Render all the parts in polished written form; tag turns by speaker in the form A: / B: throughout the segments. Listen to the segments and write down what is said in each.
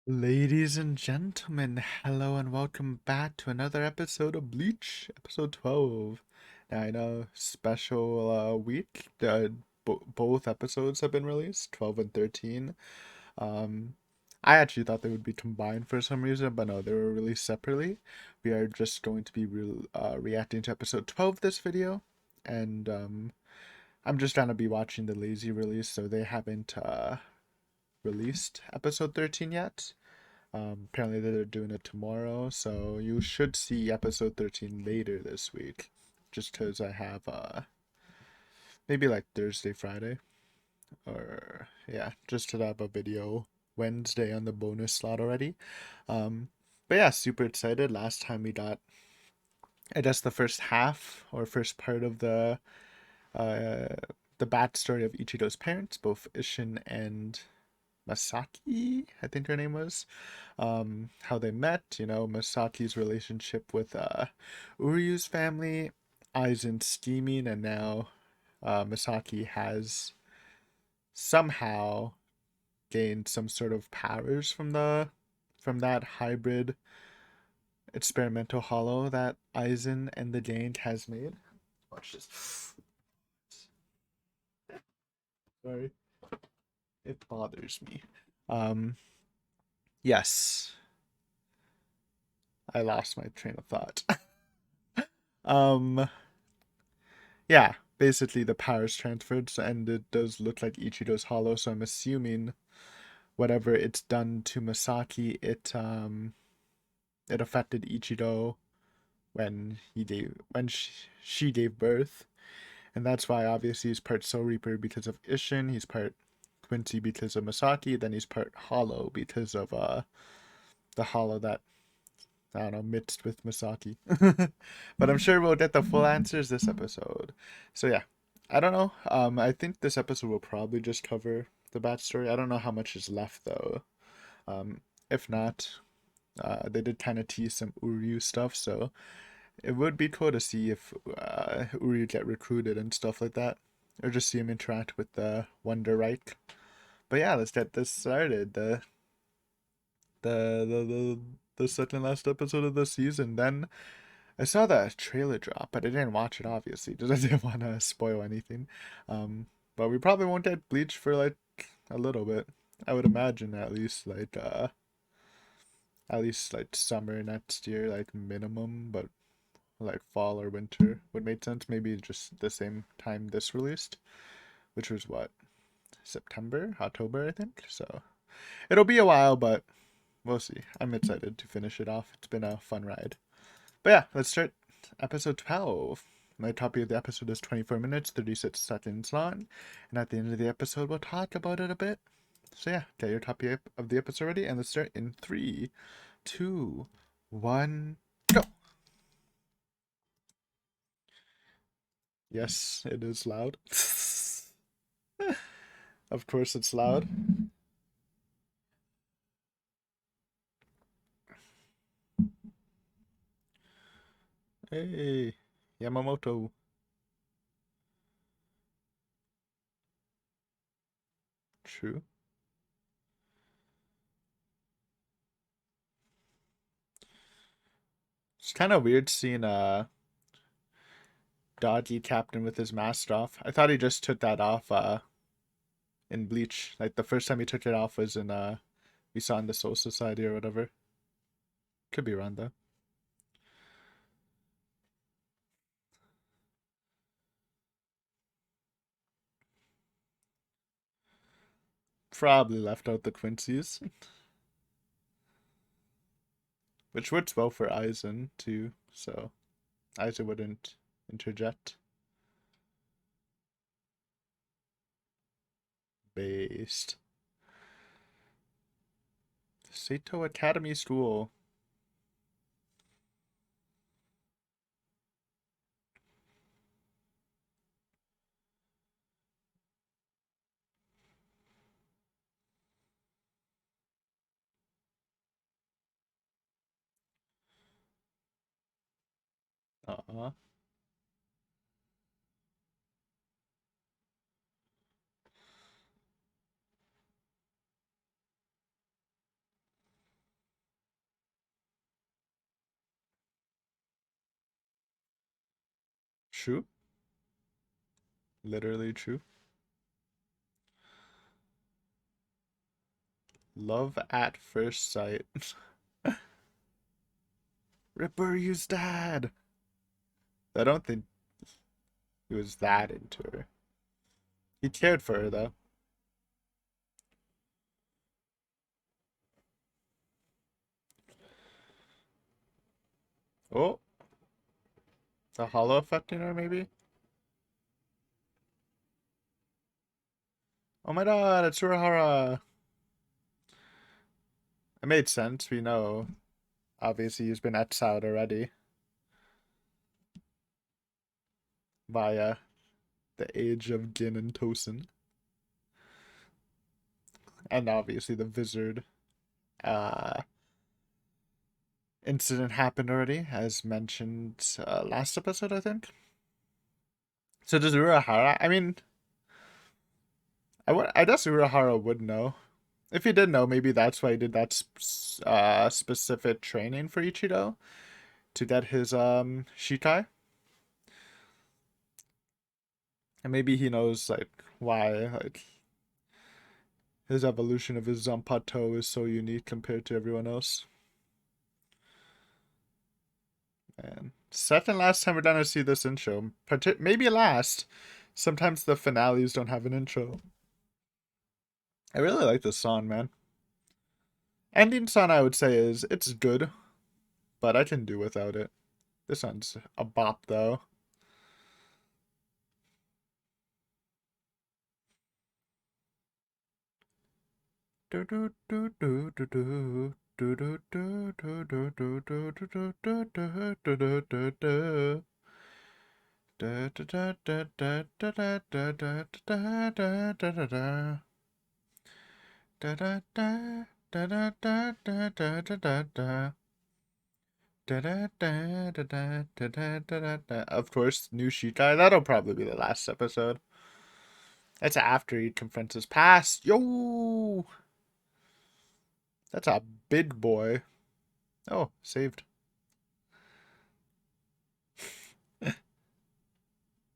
A: Ladies and gentlemen, hello and welcome back to another episode of Bleach, episode 12. Now, I know, special week. Both episodes have been released, 12 and 13. Um, I actually thought they would be combined for some reason, but no, they were released separately. We are just going to be reacting to episode 12 this video, and I'm just gonna be watching the lazy release, so they haven't released episode 13 yet. Apparently they're doing it tomorrow, so you should see episode 13 later this week. Just because I have maybe like Thursday, Friday, or yeah, just to have a video Wednesday on the bonus slot already. Um, but yeah, super excited. Last time we got, I guess, the first half or first part of uh the backstory of Ichigo's parents, both Ishin and Masaki, I think her name was. How they met, Masaki's relationship with Uryu's family, Aizen scheming, and now Masaki has somehow gained some sort of powers from that hybrid experimental hollow that Aizen and the gang has made. Watch this. Sorry, it bothers me. Um, yes, I lost my train of thought. um, Yeah, basically the power's transferred, and it does look like Ichigo's hollow, so I'm assuming whatever it's done to Masaki, it affected Ichigo when she gave birth. And that's why obviously he's part Soul Reaper because of Ishin, he's part Quincy because of Masaki, then he's part Hollow because of the hollow that I don't know, mixed with Misaki. But I'm sure we'll get the full answers this episode. So yeah, I don't know. I think this episode will probably just cover the backstory. I don't know how much is left though. If not, they did kind of tease some Uryu stuff, so it would be cool to see if Uryu get recruited and stuff like that, or just see him interact with the Wonder Reich. But yeah, let's get this started. The second last episode of the season. Then I saw the trailer drop, but I didn't watch it obviously because I didn't want to spoil anything. Um, but we probably won't get Bleach for like a little bit. I would imagine at least like summer next year, like minimum, but like fall or winter would make sense. Maybe just the same time this released, which was what, September, October, I think. So it'll be a while, but we'll see. I'm excited to finish it off. It's been a fun ride. But yeah, let's start episode 12. My topic of the episode is 24 minutes, 36 seconds long. And at the end of the episode, we'll talk about it a bit. So yeah, get your topic of the episode ready, and let's start in 3, 2, 1, go. Yes, it is loud. Of course, it's loud. Hey, Yamamoto. True. It's kind of weird seeing Dodgy Captain with his mask off. I thought he just took that off in Bleach. Like the first time he took it off was in we saw in the Soul Society or whatever. Could be wrong though. Probably left out the Quincy's, which works well for Aizen too. So Aizen wouldn't interject. Based. Sato Academy School. Uh-huh. True. Literally true. Love at first sight. Ripper, you dad. I don't think he was that into her. He cared for her though. Oh, the hollow affecting her maybe? Oh my god, it's Urahara. It made sense, we know. Obviously he's been exiled already via the age of Gin and Tosin. And obviously the Wizard uh incident happened already, as mentioned last episode, I think. So does Urahara? I mean, I guess Urahara would know. If he did know, maybe that's why he did that specific training for Ichido to get his Shikai. And maybe he knows like why like his evolution of his Zanpato is so unique compared to everyone else. And second last time we're gonna see this intro. Maybe last. Sometimes the finales don't have an intro. I really like this song, man. Ending song I would say is it's good, but I can do without it. This one's a bop though. Of course, new Shikai. That'll probably be the last episode. That's after he confronts his past. Yo! That's a big boy. Oh, saved.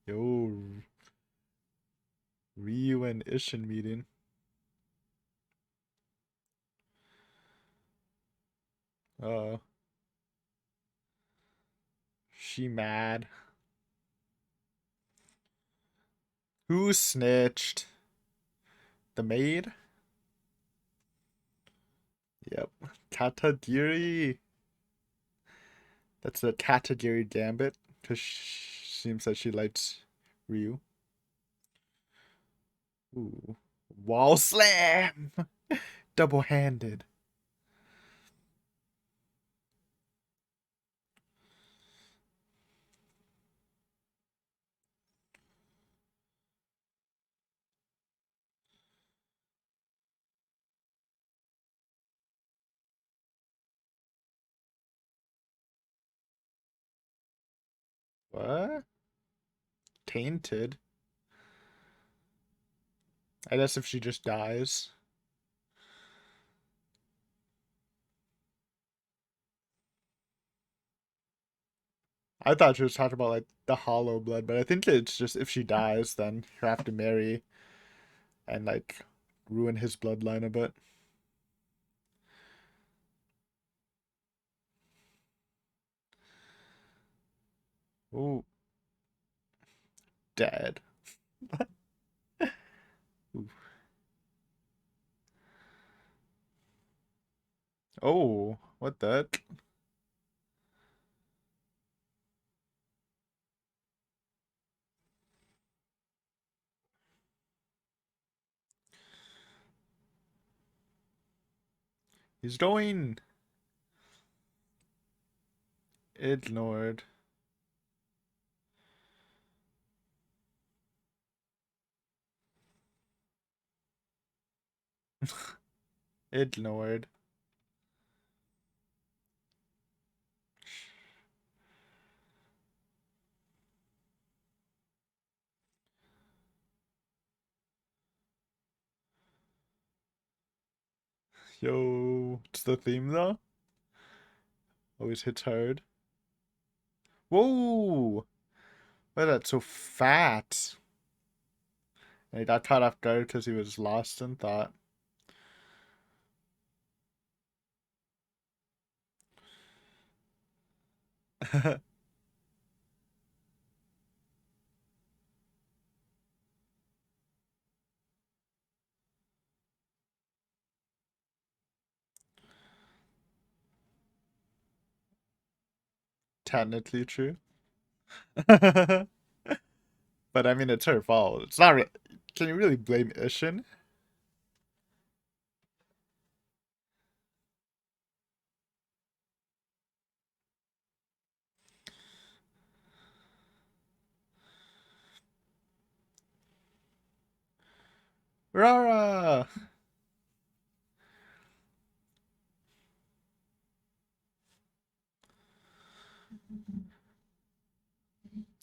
A: Yo, Ryu and Ishin meeting. Uh, she mad. Who snitched? The maid? Yep. Katagiri. That's the Katagiri gambit. Because seems that she likes Ryu. Ooh. Wall slam! Double handed. What? Tainted? I guess if she just dies. I thought she was talking about like the hollow blood, but I think it's just if she dies, then you have to marry and like ruin his bloodline a bit. Ooh, dead. Ooh. Oh, what the heck? He's going ignored. Ignored. Yo, it's the theme though. Always hits hard. Whoa! Why that so fat? And he got caught off guard because he was lost in thought. Technically true. But I mean, it's her fault. It's not. Can you really blame Ishin? Rara!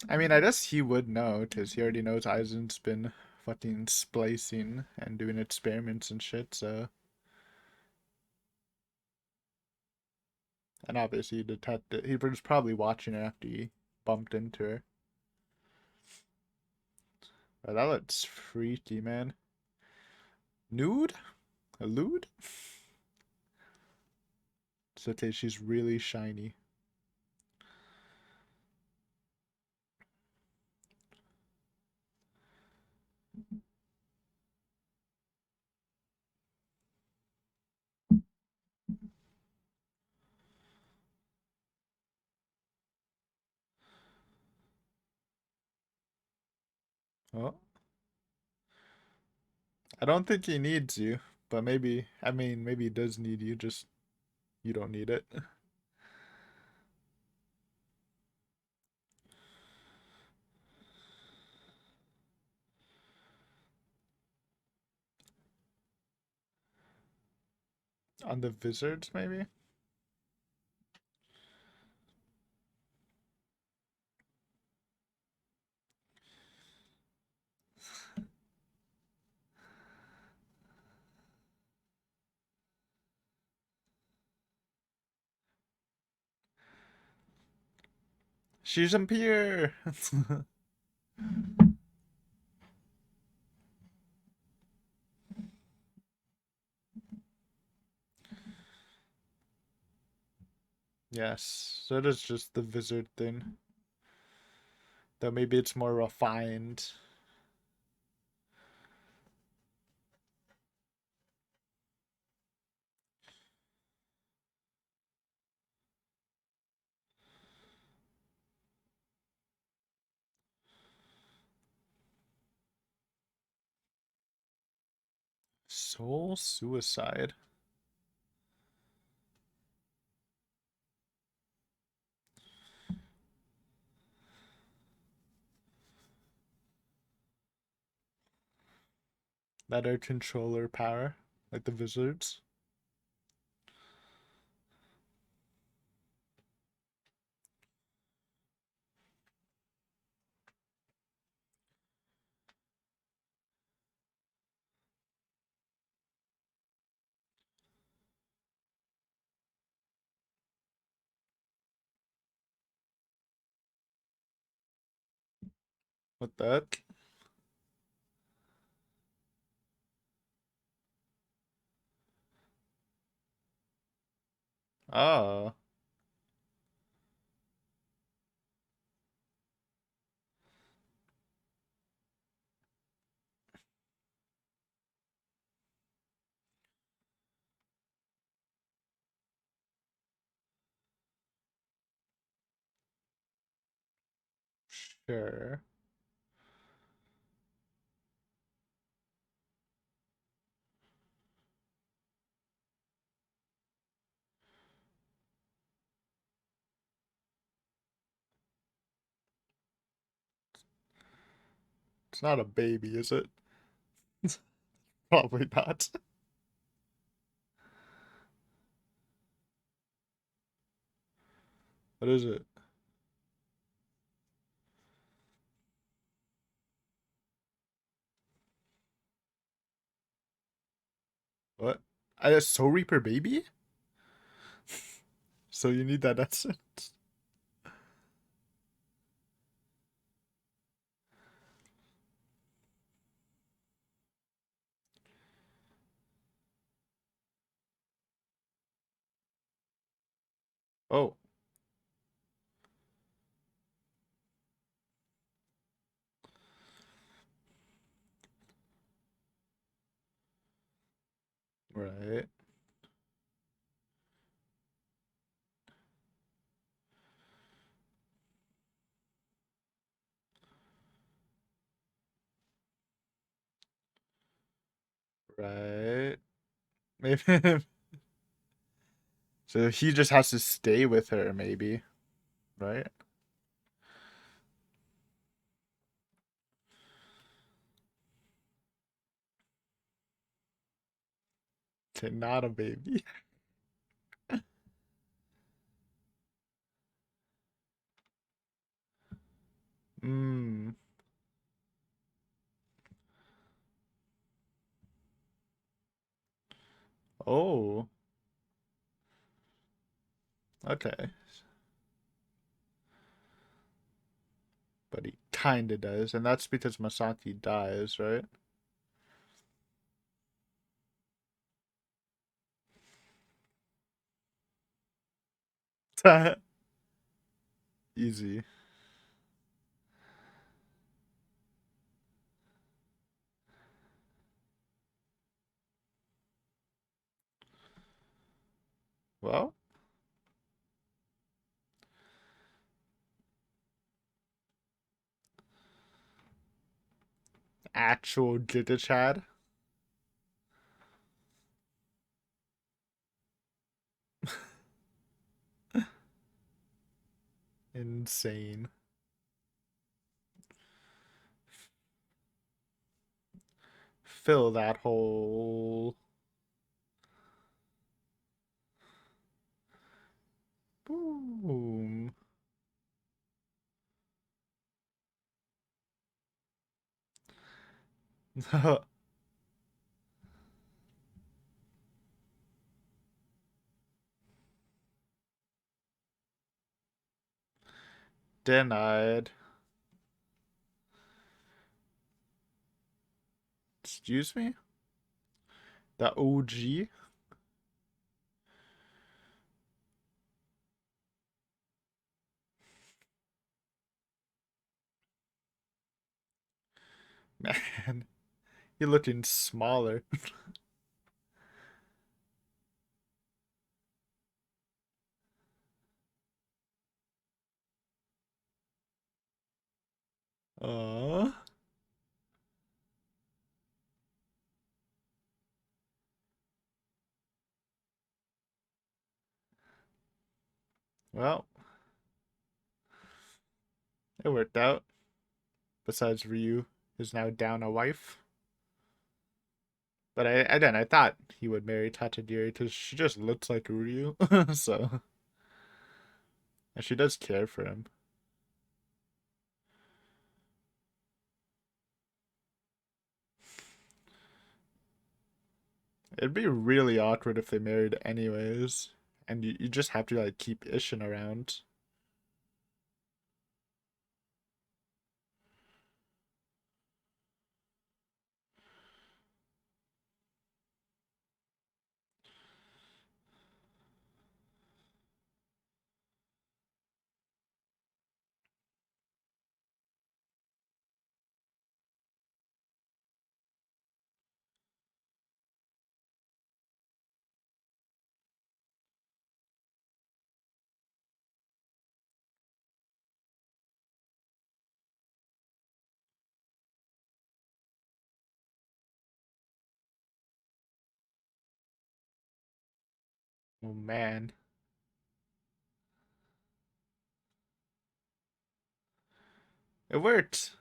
A: I mean, I guess he would know, because he already knows Aizen's been fucking splicing and doing experiments and shit, so. And obviously, he was probably watching her after he bumped into her. But that looks freaky, man. Nude? A lewd? It's okay, she's really shiny. Oh. I don't think he needs you, but maybe, I mean, maybe he does need you, just you don't need it. On the wizards, maybe? She's in Pierre! Yes, so it is just the wizard thing. Though maybe it's more refined. Soul suicide. That are controller power, like the wizards. What that? Oh, sure. It's not a baby, is it? Probably not. What is it? What? A Soul Reaper baby? So you need that essence? Oh, right. Right. Maybe. So he just has to stay with her, maybe. Right? To not a baby. Hmm. Oh, okay. But he kinda does, and that's because Masaki dies, right? Easy. Well, actual Giga Chad. Insane. Fill that hole. Boom. Denied. Excuse me? The OG? Man, you're looking smaller. Uh, well, it worked out. Besides, Ryu is now down a wife. But I thought he would marry Tatsugiri because she just looks like Ryu. So, and she does care for him. It'd be really awkward if they married anyways. And you just have to like keep Ishin around. Oh man. It worked.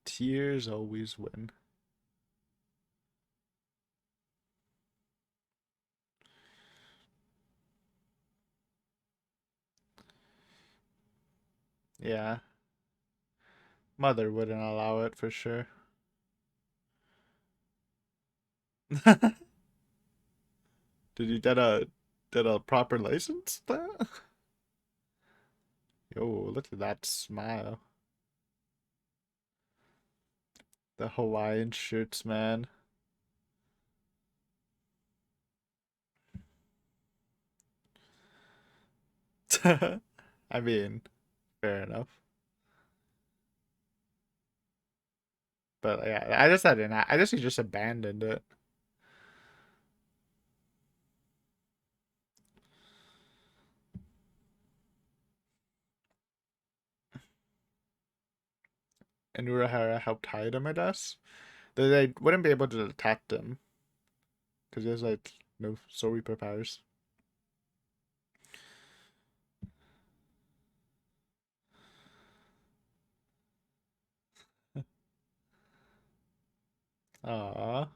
A: Tears always win. Yeah. Mother wouldn't allow it for sure. Did you get a proper license there? Yo, look at that smile. The Hawaiian shirts, man. I mean, fair enough. But yeah, I guess he just abandoned it. And Urahara helped hide him, I guess. They wouldn't be able to detect him because he has like no Soul Reaper powers. Ah,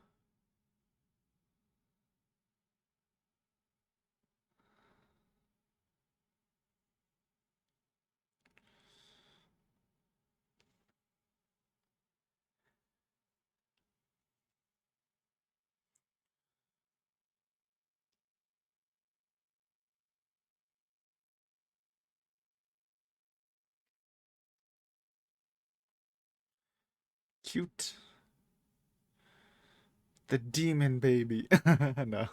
A: cute. The demon baby. No.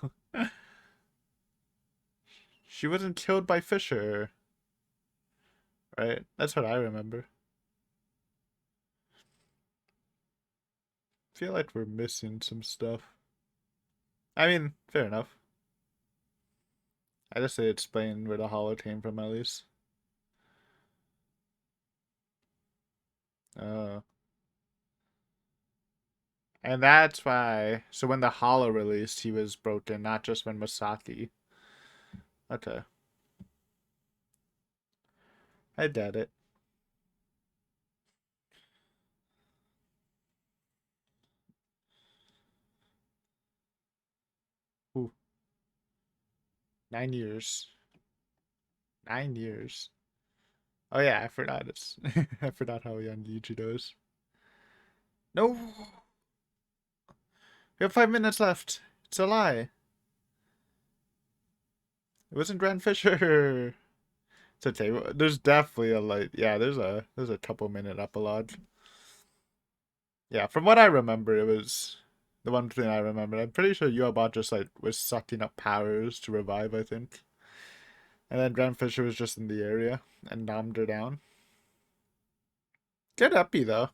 A: She wasn't killed by Fisher, right? That's what I remember. Feel like we're missing some stuff. I mean, fair enough. I just say explain where the hollow came from at least. Oh. And that's why. So when the hollow released, he was broken, not just when Masaki. Okay. I did it. Ooh, 9 years. 9 years. Oh yeah, I forgot it's I forgot how young Yuji is. No! We have 5 minutes left. It's a lie. It wasn't Grand Fisher. It's okay. There's definitely a like yeah, there's a couple minute epilogue. Yeah, from what I remember, it was the one thing I remember. I'm pretty sure Yuabot just like was sucking up powers to revive, I think. And then Grand Fisher was just in the area and nommed her down. Good epi though.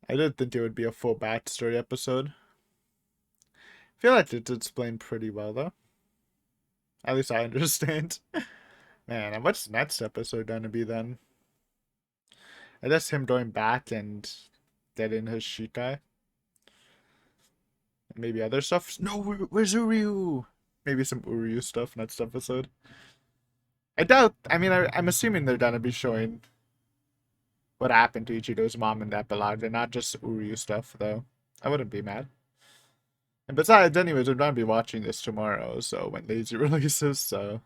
A: I did think it would be a full backstory episode. I feel like it's explained pretty well though. At least I understand. Man, and what's next episode gonna be then? I guess him going back and getting his Shikai. Maybe other stuff. No, where's Uryu? Maybe some Uryu stuff next episode. I doubt. I mean, I'm assuming they're gonna be showing what happened to Ichigo's mom in the epilogue, and not just Uryu stuff, though. I wouldn't be mad. And besides, anyways, we're gonna be watching this tomorrow, so when Lazy releases, so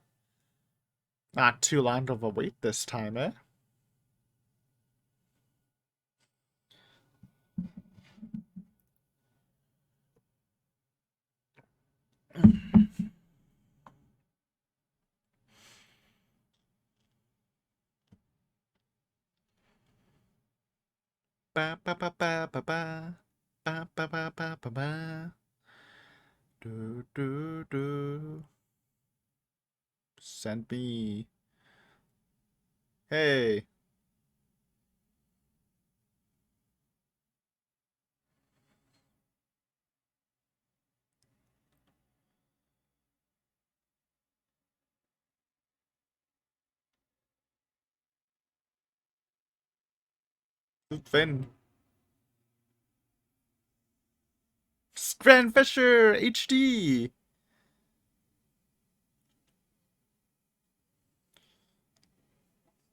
A: not too long of a wait this time, eh? Ba ba ba ba ba ba ba ba ba ba ba ba. Do do do. Send me. Hey, Finn. Grand Fisher HD.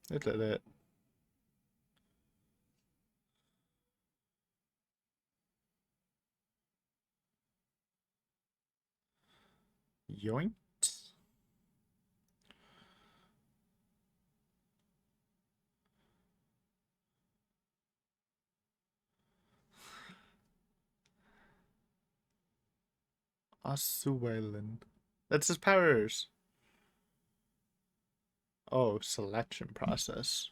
A: Look at it. Yoink. Asuwelen. That's his powers. Oh, selection process.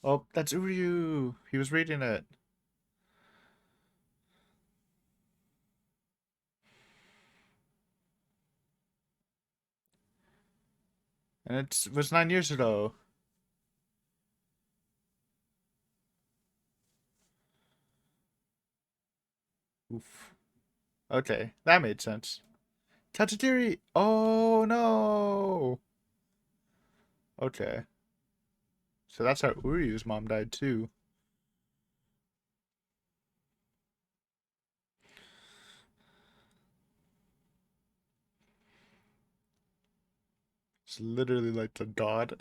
A: Oh, that's Uryu. He was reading it. And it was 9 years ago. Oof. Okay, that made sense. Tatsujiri! Oh no! Okay. So that's how Uryu's mom died too. It's literally like the god.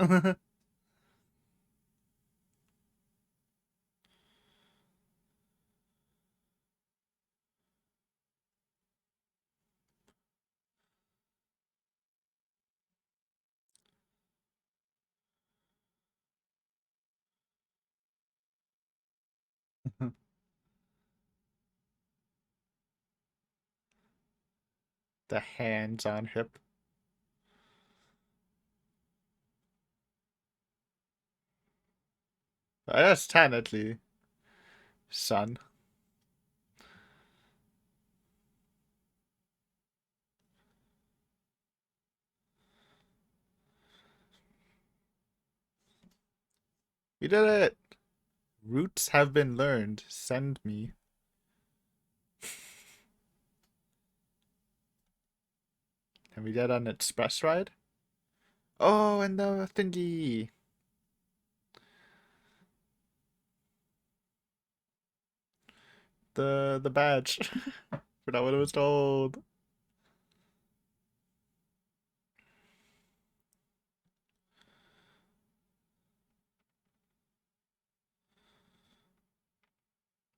A: The hands on hip. That's technically son. We did it! Routes have been learned. Send me. Can we get an express ride? Oh, and the thingy. The badge. Forgot what it was told.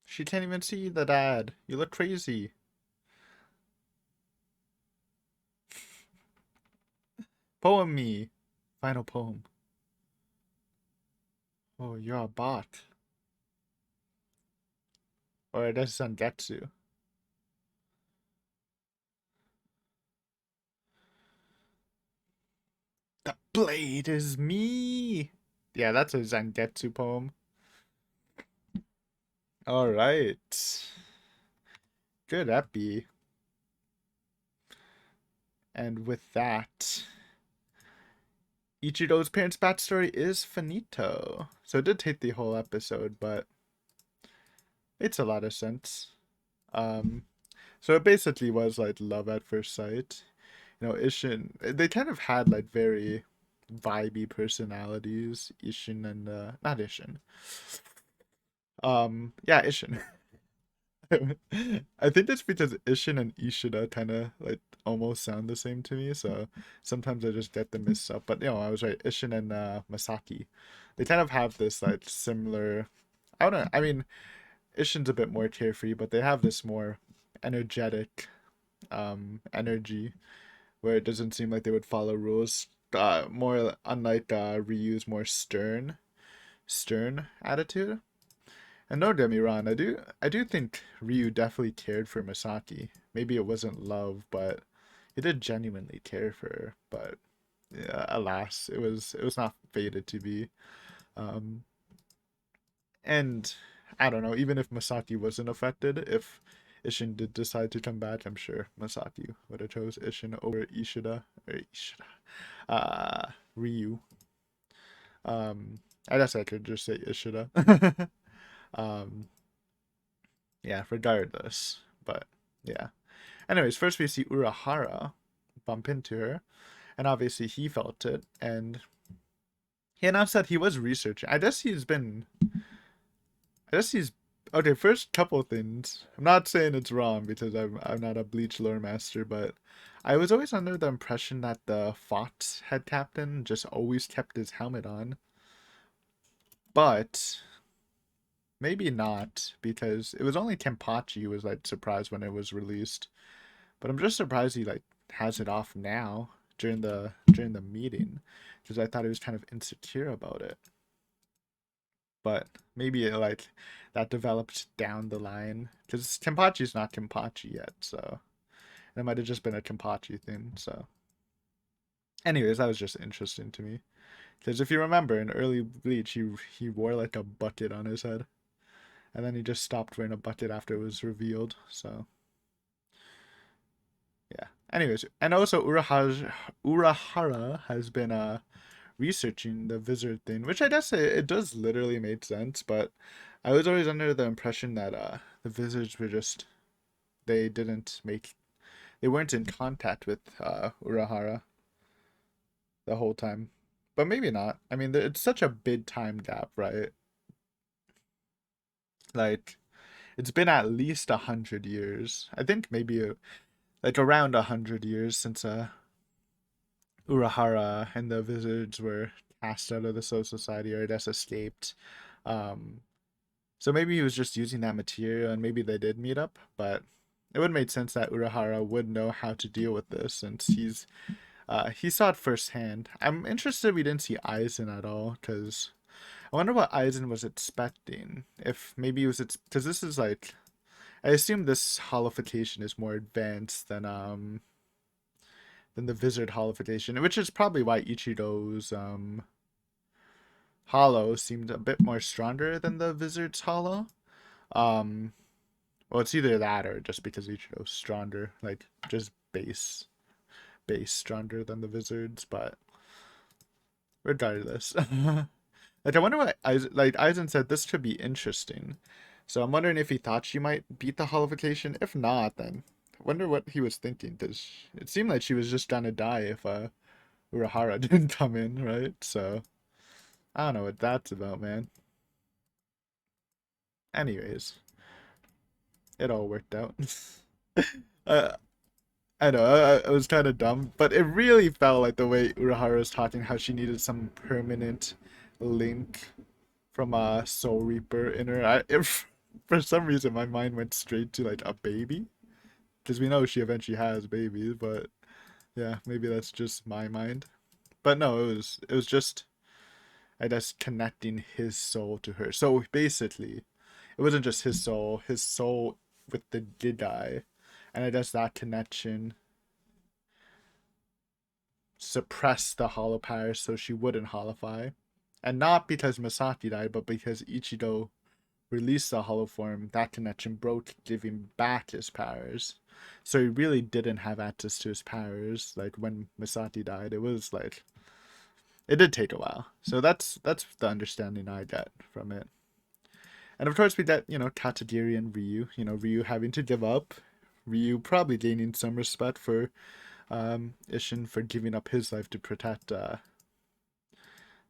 A: She can't even see the dad. You look crazy. Poem me. Final poem. Oh, you're a bot. Or that's Zangetsu. The blade is me. Yeah, that's a Zangetsu poem. Alright. Good epi. And with that, Ichiro's parents' backstory is finito. So it did take the whole episode, but it's a lot of sense. Um, so it basically was like love at first sight. You know, Ishin, they kind of had like very vibey personalities. Ishin and not Ishin. Yeah, Ishin. I think it's because Ishin and Ishida kind of like almost sound the same to me, so sometimes I just get them mixed up. But I was right. Ishin and Masaki, they kind of have this like similar. I don't know. I mean, Ishin's a bit more carefree, but they have this more energetic energy where it doesn't seem like they would follow rules. More unlike Ryu's more stern attitude. And don't get me wrong, I do think Ryu definitely cared for Misaki. Maybe it wasn't love, but he did genuinely care for her. But yeah, alas, it was not fated to be. Um, and I don't know, even if Misaki wasn't affected, if Ishin did decide to come back, I'm sure Misaki would have chose Ishin over Ishida, Ryu. I guess I could just say Ishida. um, yeah, regardless. But yeah. Anyways, first we see Urahara bump into her, and obviously he felt it, and he announced that he was researching. I guess he's okay. First couple things. I'm not saying it's wrong because I'm not a Bleach lore master, but I was always under the impression that the Fox head captain just always kept his helmet on, but maybe not because it was only Tempachi who was like surprised when it was released. But I'm just surprised he like has it off now during the meeting because I thought he was kind of insecure about it. But maybe like that developed down the line because Tempachi's not Tempachi yet, so it might have just been a Tempachi thing. So, anyways, that was just interesting to me because if you remember in early Bleach, he wore like a bucket on his head, and then he just stopped wearing a bucket after it was revealed. So, yeah. Anyways, and also Urahara has been researching the wizard thing, which I guess it does literally make sense, but I was always under the impression that the wizards were just they didn't make they weren't in contact with Urahara the whole time. But maybe not. I mean, it's such a big time gap, right? Like it's been at least 100 years. I think maybe like around 100 years since Urahara and the wizards were cast out of the Soul Society or I guess escaped. Um, so maybe he was just using that material and maybe they did meet up, but it would make sense that Urahara would know how to deal with this since he saw it firsthand. I'm interested we didn't see Aizen at all because I wonder what Aizen was expecting. If maybe it was because this is like I assume this holification is more advanced than the Wizard holification, which is probably why Ichiro's hollow seemed a bit more stronger than the Wizard's hollow. Um, well, it's either that or just because Ichiro's stronger, like just base stronger than the Wizards. But regardless, like I wonder what Aizen said. This could be interesting. So I'm wondering if he thought she might beat the holification. If not, then I wonder what he was thinking. Because it seemed like she was just gonna die if Urahara didn't come in, right? So I don't know what that's about, man. Anyways, it all worked out. uh, I know I was kind of dumb, but it really felt like the way Urahara was talking, how she needed some permanent link from a Soul Reaper in her. If for some reason my mind went straight to like a baby, because we know she eventually has babies, but yeah, maybe that's just my mind. But no, it was just I guess connecting his soul to her. So basically, it wasn't just his soul with the Gidai, and I guess that connection suppressed the hollow powers so she wouldn't holify. And not because Masaki died, but because Ichigo released the hollow form, that connection broke, giving back his powers. So he really didn't have access to his powers. Like when Masaki died, it was like it did take a while. So that's the understanding I get from it. And of course we get, Katagiri and Ryu, Ryu having to give up. Ryu probably gaining some respect for Ishin for giving up his life to protect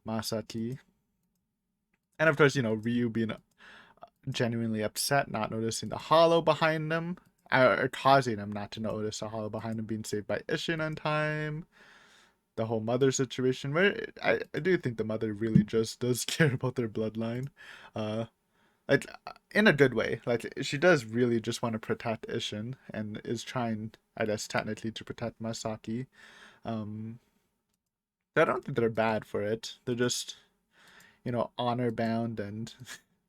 A: Masaki. And of course, Ryu being genuinely upset, not noticing the hollow behind him, or causing him not to notice the hollow behind him being saved by Ishin on time. The whole mother situation, where I do think the mother really just does care about their bloodline. Uh, like in a good way. Like she does really just want to protect Ishin and is trying, I guess, technically to protect Masaki. Um, I don't think they're bad for it. They're just, honor bound and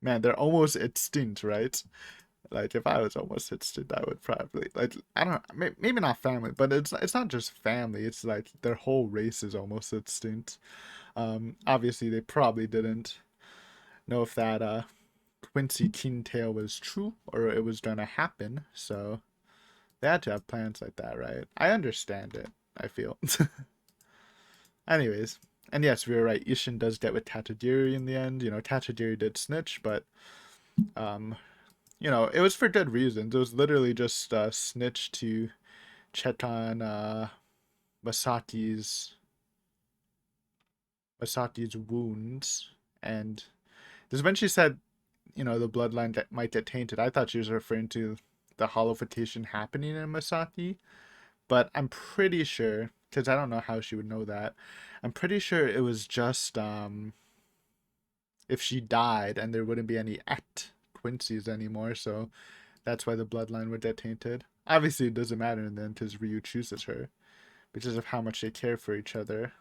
A: man, they're almost extinct, right? Like if I was almost extinct, I would probably like I don't know, maybe not family, but it's not just family. It's like their whole race is almost extinct. Obviously they probably didn't know if that Quincy King tale was true or it was gonna happen, so they had to have plans like that, right? I understand it, I feel. Anyways, and yes, we were right. Ishin does get with Tatajiri in the end. Tatajiri did snitch, but um, it was for good reasons. It was literally just snitch to check on Masaki's Masaki's wounds, and this when she said, the bloodline that might get tainted. I thought she was referring to the holification happening in Masaki, but I'm pretty sure because I don't know how she would know that. I'm pretty sure it was just if she died and there wouldn't be any at Quincy's anymore, so that's why the bloodline would get tainted. Obviously, it doesn't matter then because Ryu chooses her because of how much they care for each other.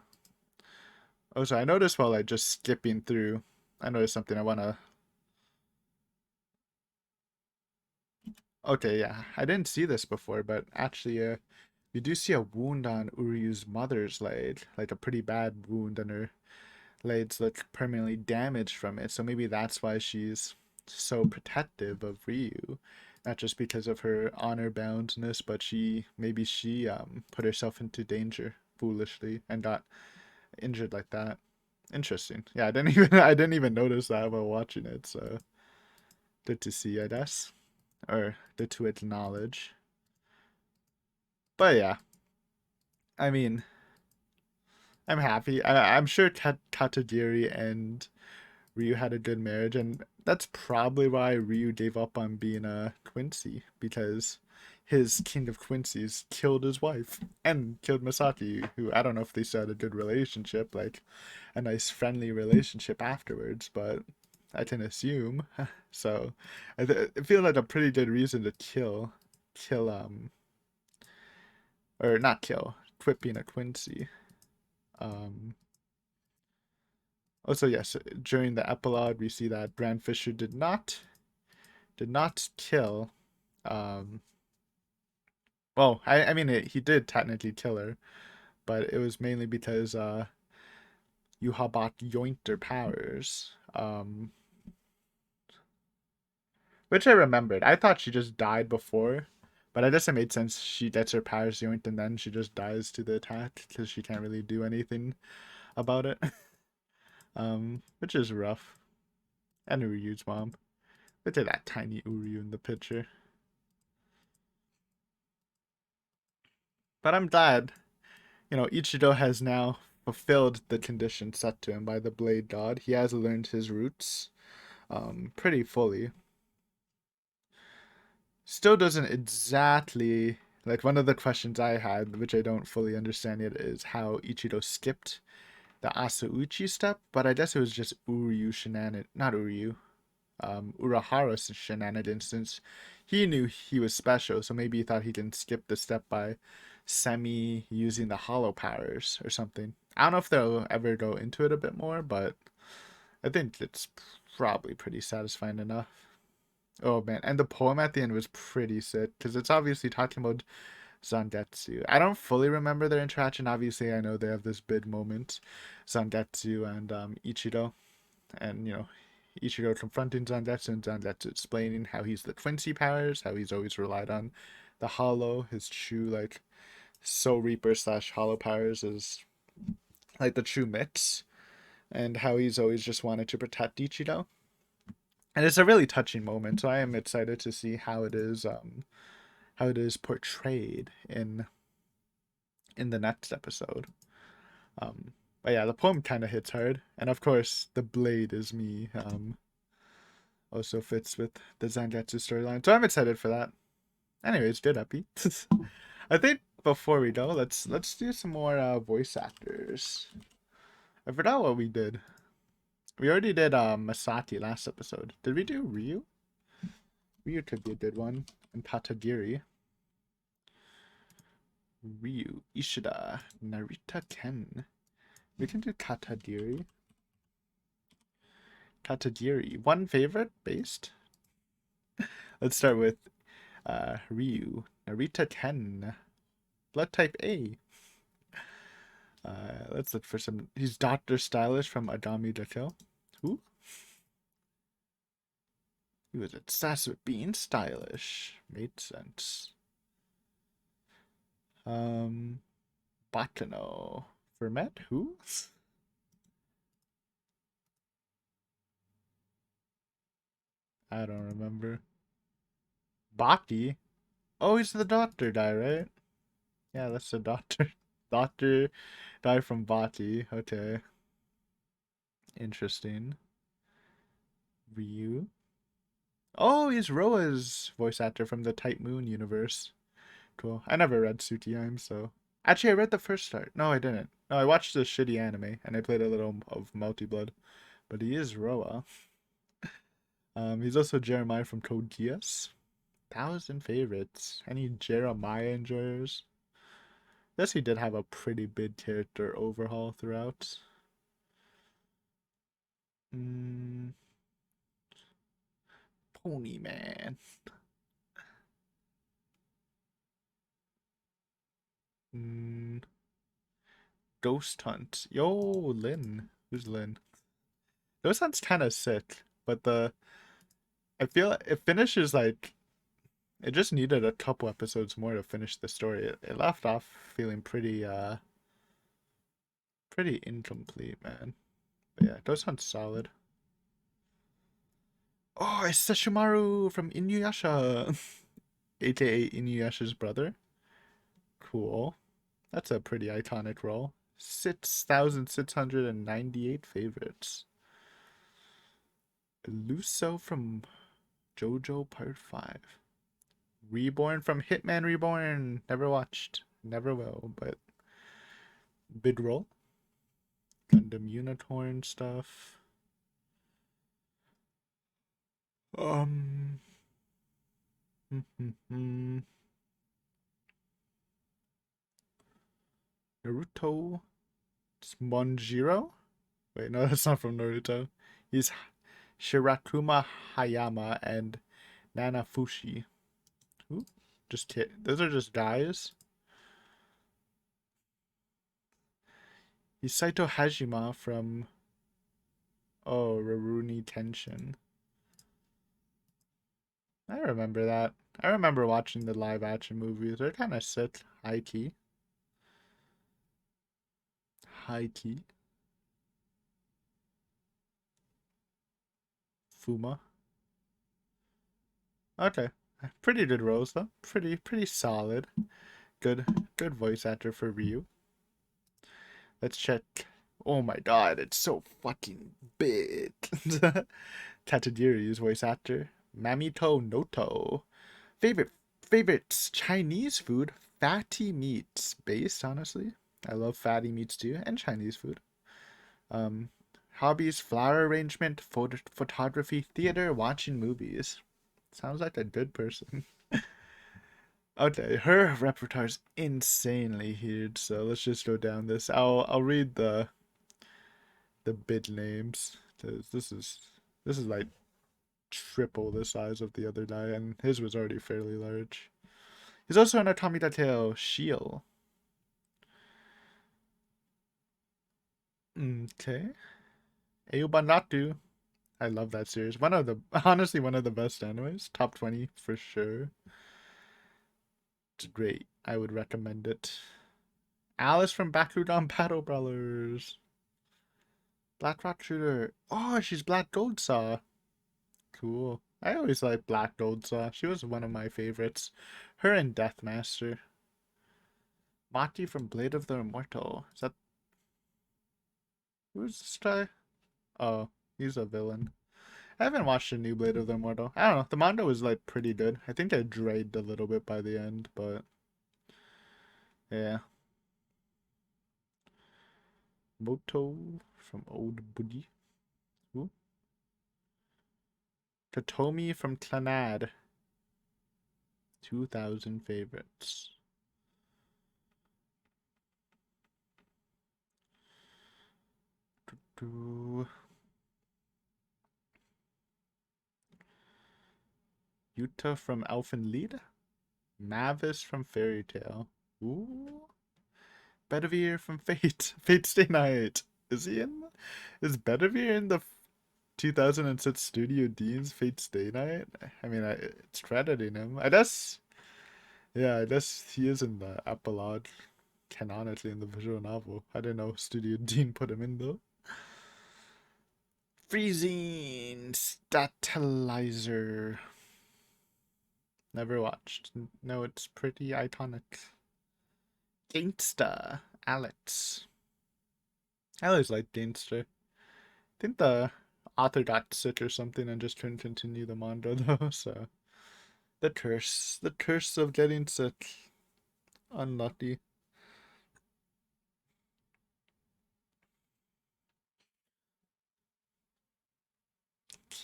A: Oh, so I noticed while I just skipping through, I noticed something I wanna. Okay, yeah, I didn't see this before, but actually, you do see a wound on Uryu's mother's leg, like a pretty bad wound, and her legs look permanently damaged from it. So maybe that's why she's so protective of Ryu, not just because of her honor boundness, but maybe she put herself into danger foolishly and got injured like that. Interesting. Yeah, I didn't even notice that while watching it. So good to see, I guess, or good to acknowledge. But yeah, I mean, I'm happy. I'm sure Katagiri and Ryu had a good marriage, and that's probably why Ryu gave up on being a Quincy, because his king of Quincy's killed his wife and killed Masaki, who I don't know if they still had a good relationship, like a nice friendly relationship afterwards, but I can assume. So I feel like a pretty good reason to kill or not kill, quit being a Quincy. Um, Also, yes, during the epilogue, we see that Bran Fisher did not kill. Um, well, I mean, he did technically kill her, but it was mainly because Yuhabak yoinked her powers. Which I remembered. I thought she just died before, but I guess it made sense. She gets her powers yoinked and then she just dies to the attack because she can't really do anything about it. Which is rough. And Uryu's mom. Look at that tiny Uryu in the picture. But I'm glad, Ichigo has now fulfilled the condition set to him by the Blade God. He has learned his roots pretty fully. Still doesn't exactly, like, one of the questions I had, which I don't fully understand yet, is how Ichigo skipped the Asauchi step, but I guess it was just Uryu shenanigans, not Uryu, Urahara's shenanigans, since he knew he was special, so maybe he thought he can skip the step by semi using the hollow powers or something. I don't know if they'll ever go into it a bit more, but I think it's probably pretty satisfying enough. Oh man, and the poem at the end was pretty sick because it's obviously talking about Zangetsu. I don't fully remember their interaction. Obviously, I know they have this big moment, Zangetsu and Ichigo, and Ichigo confronting Zangetsu and Zangetsu explaining how he's the Quincy powers, how he's always relied on the Hollow, his true like Soul Reaper slash Hollow powers is like the true mix, and how he's always just wanted to protect Ichigo. And it's a really touching moment, so I am excited to see how it is portrayed in the next episode. But yeah, the poem kind of hits hard, and of course, the blade is me. Also fits with the Zangetsu storyline, so I'm excited for that. Anyways, good epi. I think before we go, let's do some more voice actors. I forgot what we did. We already did Masaki last episode. Did we do Ryu? Ryu could be a good one. And Katagiri. Ryu, Ishida, Narita Ken. We can do Katagiri. Katagiri. One favorite based? Let's start with Ryu. Narita Ken. Blood type A. Let's look for some. He's Dr. Stylish from Agami to Kill. Who? He was obsessed with being stylish. Made sense. Bakano. Fermet? Who? I don't remember. Baki? Oh, he's the doctor guy, right? Yeah, that's the doctor. Doctor guy from Baki. Okay. Interesting. Ryu? Oh, he's Roa's voice actor from the Type Moon universe. Cool. I never read Tsukiyime, so. Actually, I read the first start. No, I didn't. No, I watched the shitty anime, and I played a little of Multi Blood. But he is Roa. He's also Jeremiah from Code Geass. 1,000 favorites. Any Jeremiah enjoyers? Guess he did have a pretty big character overhaul throughout. Pony Man. Ghost Hunt. Yo, Lin. Who's Lin? Ghost Hunt's kind of sick, but I feel it finishes like It just needed a couple episodes more to finish the story. It left off feeling pretty incomplete, man. But yeah, it does sound solid. Oh, it's Sesshomaru from Inuyasha, aka Inuyasha's brother. Cool. That's a pretty iconic role. 6,698 favorites. Luso from JoJo Part 5. Reborn from Hitman Reborn. Never watched. Never will, but bid-roll. Gundam Unicorn stuff. Um. Naruto. It's Monjiro? Wait, no, that's not from Naruto. He's Shirakuma Hayama and Nanafushi. Ooh, just hit. Those are just guys. He's Saito Hajima from Rurouni Kenshin. I remember that. I remember watching the live action movies. They're kind of sick. High key. High key. Fuma. Okay. Pretty good roles though. Pretty solid. Good voice actor for Ryu. Let's check. Oh my god, it's so fucking big. Katadiri's voice actor. Mamito Noto. Favorites Chinese food, fatty meats based, honestly. I love fatty meats too, and Chinese food. Um Hobbies, flower arrangement, photography, theater, watching movies. Sounds like a good person. Okay, her repertoire's insanely huge, so let's just go down this. I'll read the bid names. This is like triple the size of the other guy, and his was already fairly large. He's also in Atomida Tale Shield. Okay. Eubanato. I love that series. Honestly, one of the best animes. Top 20 for sure. It's great. I would recommend it. Alice from Bakugan Battle Brawlers. Black Rock Shooter. Oh, she's Black Gold Saw. Cool. I always liked Black Gold Saw. She was one of my favorites. Her and Deathmaster. Maki from Blade of the Immortal. Is that who's this guy? Oh, he's a villain. I haven't watched the new Blade of the Immortal. I don't know. The manga was like pretty good. I think I dragged a little bit by the end, but yeah. Moto from Old Buddy. Ooh. Totomi from Clanad. 2,000 favorites. Yuta from Elfen Lied. Mavis from Fairy Tail. Ooh. Bedivere from Fate. Fate Stay Night. Is he in? Is Bedivere in the 2006 Studio Dean's Fate Stay Night? I mean, it's crediting him. I guess. Yeah, I guess he is in the epilogue, canonically in the visual novel. I didn't know Studio Dean put him in though. Freezing Statalizer. Never watched. No, it's pretty iconic. Gangsta Alex. I always liked Gangster. I think the author got sick or something and just couldn't continue the manga though, so the curse of getting sick. Unlucky.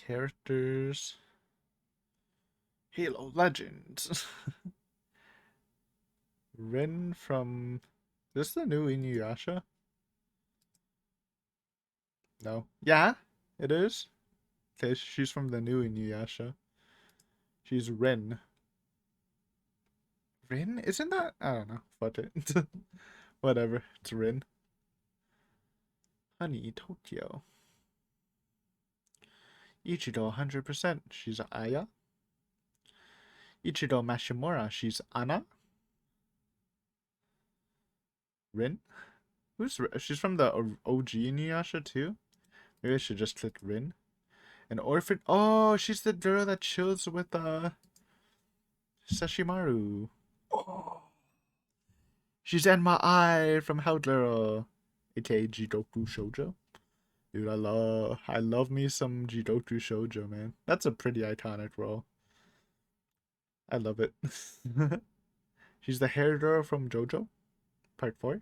A: Characters. Halo Legends. Rin from. Is this the new Inuyasha? No. Yeah, it is. Okay, she's from the new Inuyasha. She's Rin. Rin? Isn't that? I don't know. Fuck it. Whatever. It's Rin. Honey Tokyo. Ichigo 100%. She's Aya. Ichido Mashimura, she's Anna. Rin? She's from the OG Inuyasha too? Maybe I should just click Rin. An orphan. Oh, she's the girl that chills with Sashimaru. Oh, she's in my eye from Hell Girl, aka Jidoku Shoujo. Dude, I love me some Jidoku Shoujo, man. That's a pretty iconic role. I love it. She's the hair girl from JoJo, Part 4.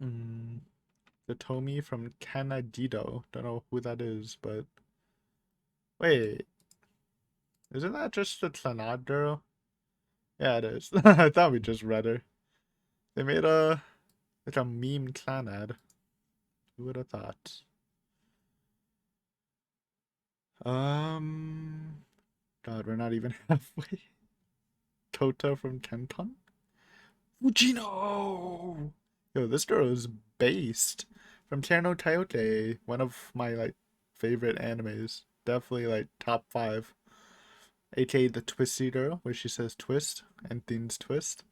A: Mm, the Tomi from Kanadido. Don't know who that is, but wait, isn't that just the Clanad girl? Yeah, it is. I thought we just read her. They made a meme Clanad. Who would have thought? Um, God, we're not even halfway. Tota from Kenton? Fujino! Yo, this girl is based from Tierno Tayote, one of my like favorite animes. Definitely like top 5. AKA the Twisty Girl, where she says twist and things twist.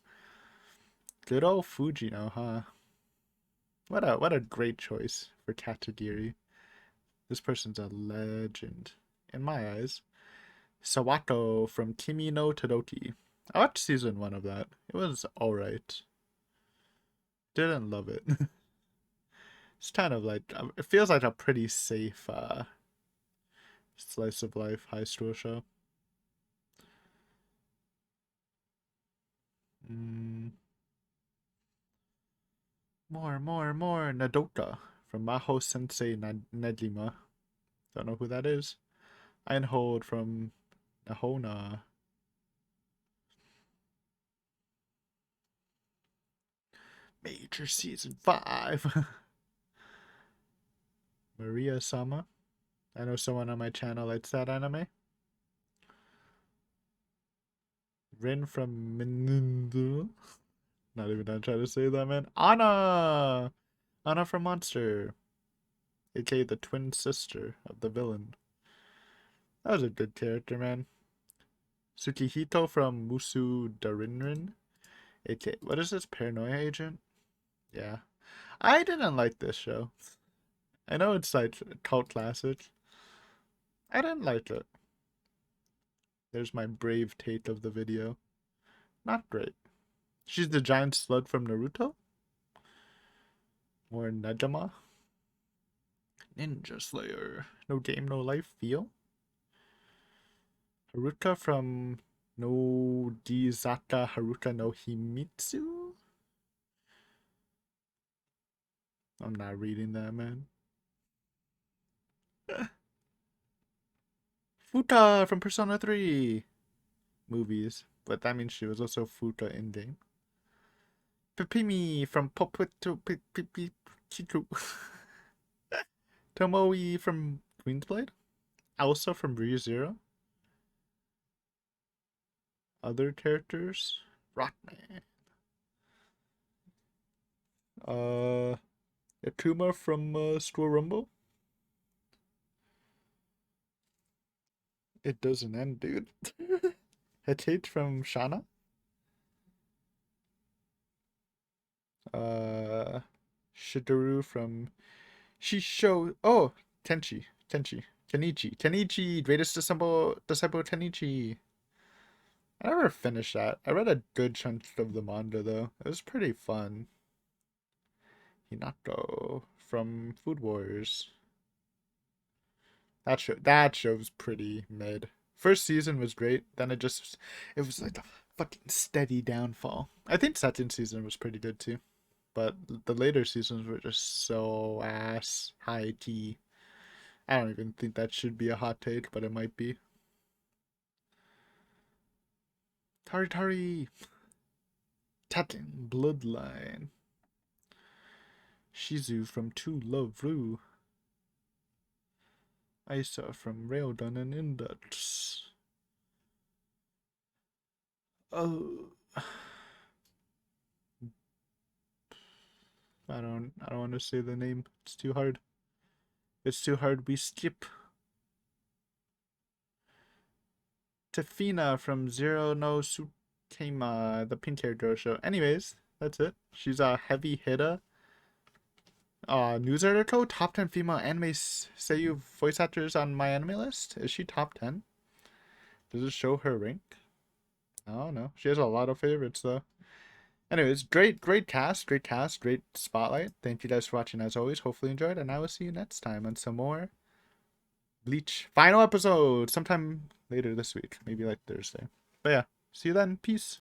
A: Good old Fujino, huh? What a great choice for Katagiri. This person's a legend in my eyes. Sawato from Kimi no Todoki. I watched season 1 of that. It was alright. Didn't love it. It's kind of like, it feels like a pretty safe slice of life high school show. Mm, more. Nadoka from Maho Sensei Nejima. Don't know who that is. Einhold from Nahona. Major Season 5. Maria Sama. I know someone on my channel likes that anime. Rin from Minindu. Not even gonna try to say that, man. Anna! Anna from Monster. AKA the twin sister of the villain. That was a good character, man. Tsukihito from Musu Darinrin. AKA, what is this? Paranoia Agent? Yeah. I didn't like this show. I know it's like a cult classic. I didn't like it. There's my brave take of the video. Not great. She's the giant slug from Naruto? Or Najima? Ninja Slayer. No game, no life feel? Haruka from No Dizaka Haruka no Himitsu? I'm not reading that, man. Futa from Persona 3 movies. But that means she was also Futa in game. Pipimi from Poputo Chiku. Tomoe from Queen's Blade. Elsa from Re:Zero. Other characters. Rockman. Akuma from School Rumble. It doesn't end, dude. Hate from Shana. Uh, Shidoru from Shisho. Oh, Tenichi, greatest disciple Tenichi. I never finished that. I read a good chunk of the manga though. It was pretty fun. Hinako from Food Wars. That show's pretty mid. First season was great. Then it was like a fucking steady downfall. I think second season was pretty good too, but the later seasons were just so ass high tea. I don't even think that should be a hot take, but it might be. Tari Tatten Bloodline. Shizu from To Love Ru. Isa from Railgun and Index. Oh, I don't want to say the name. It's too hard. It's too hard. We skip. Tefina from Zero no Sukema, the pink haired girl show. Anyways, that's it. She's a heavy hitter. News article: top 10 female anime seiyuu voice actors on my anime list. Is she top 10? Does it show her rank? I don't know. She has a lot of favorites though. Anyways, great cast, great spotlight. Thank you guys for watching as always. Hopefully you enjoyed, and I will see you next time on some more Bleach final episode sometime later this week, maybe like Thursday. But yeah, see you then. Peace.